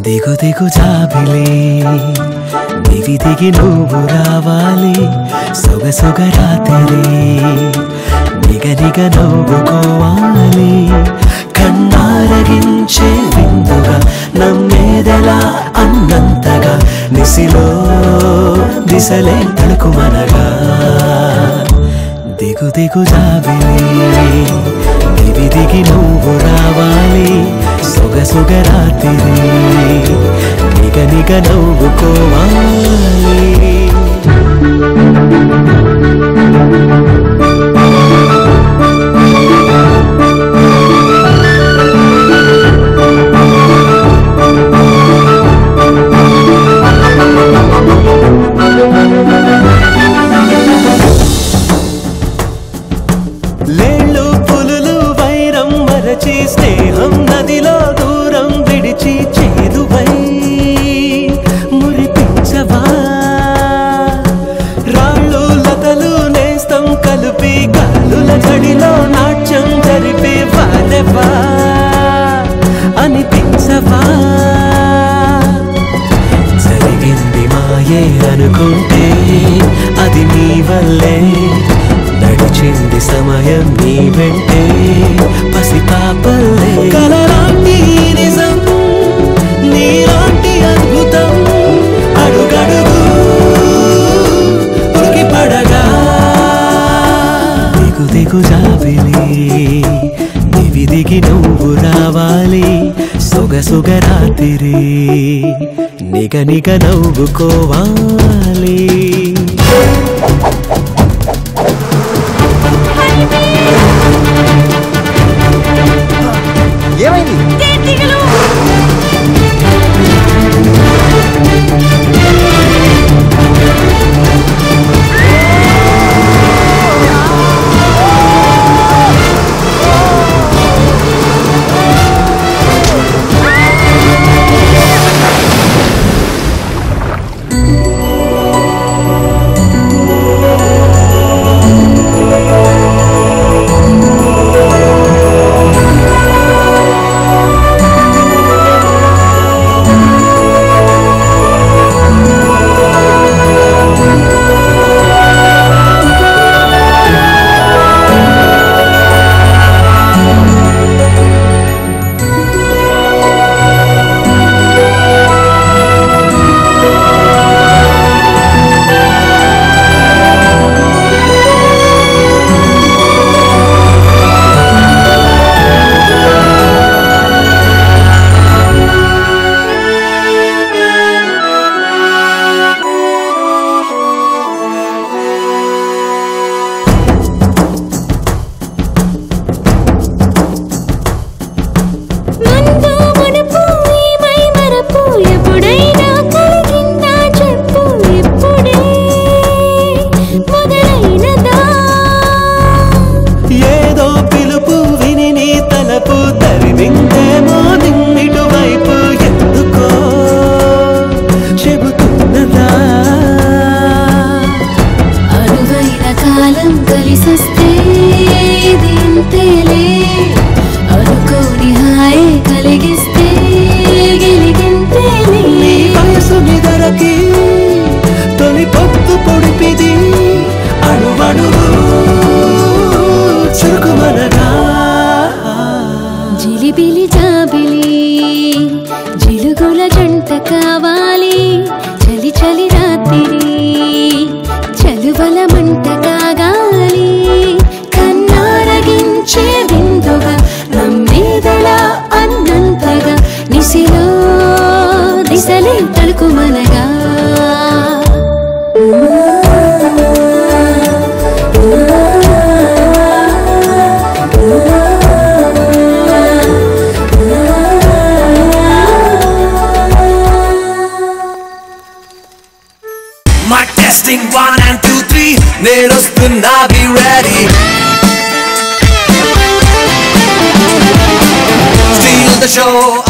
దిగు దిగు జాబిలే దిగి దిగి నువ్వు రావాలి సొగసొగ రాత్రి నిగ నిగ నవ్వుకోవాలి కన్నారగించే విందుగా నమ్మేదెలా అన్నంతగా నిసిలో దిశలే తలుకుమనగా దిగు దిగు జాబిలే దిగి దిగి నువ్వు రావాలి సొగసొగ రాత్రి నిగ నిగ నవ్వుకోవాలి లేళ్ళు పులులు వైరం మరచి స్నేహం నదిలో దూరం విడిచి చేరువై మురిపించవా రాళ్ళు లతలు నేస్తం కలిపి కళ్ళుల జడిలో నాట్యం జరిపి వారెవా అనిపించవా జరిగింది మాయే అనుకుంటే అది నీ వల్లే నడిచింది సమయం నీ వెంటే పసిపాపల్లే కలలాంటి నిజం నీలాంటి అద్భుతం అడుగడుగు ఉరికి పడగా దిగు దిగు జాబిలి దివి దిగి నువ్వు రావాలి సొగసొగ రాత్రి నిగ నిగ నవ్వుకోవాలి ఏమైంది జిలిబిలి జాబిలి జిలుగుల జంట కావాలి చలి చలి రాత్రి చలువల మంట కాగాలి కన్నారగించే విందుగా నమ్మేదలా అన్నంతగా నిసిలో దిశలే తలుకుమనగా Testing 1 and 2 3 Nerostunna be ready Steal the show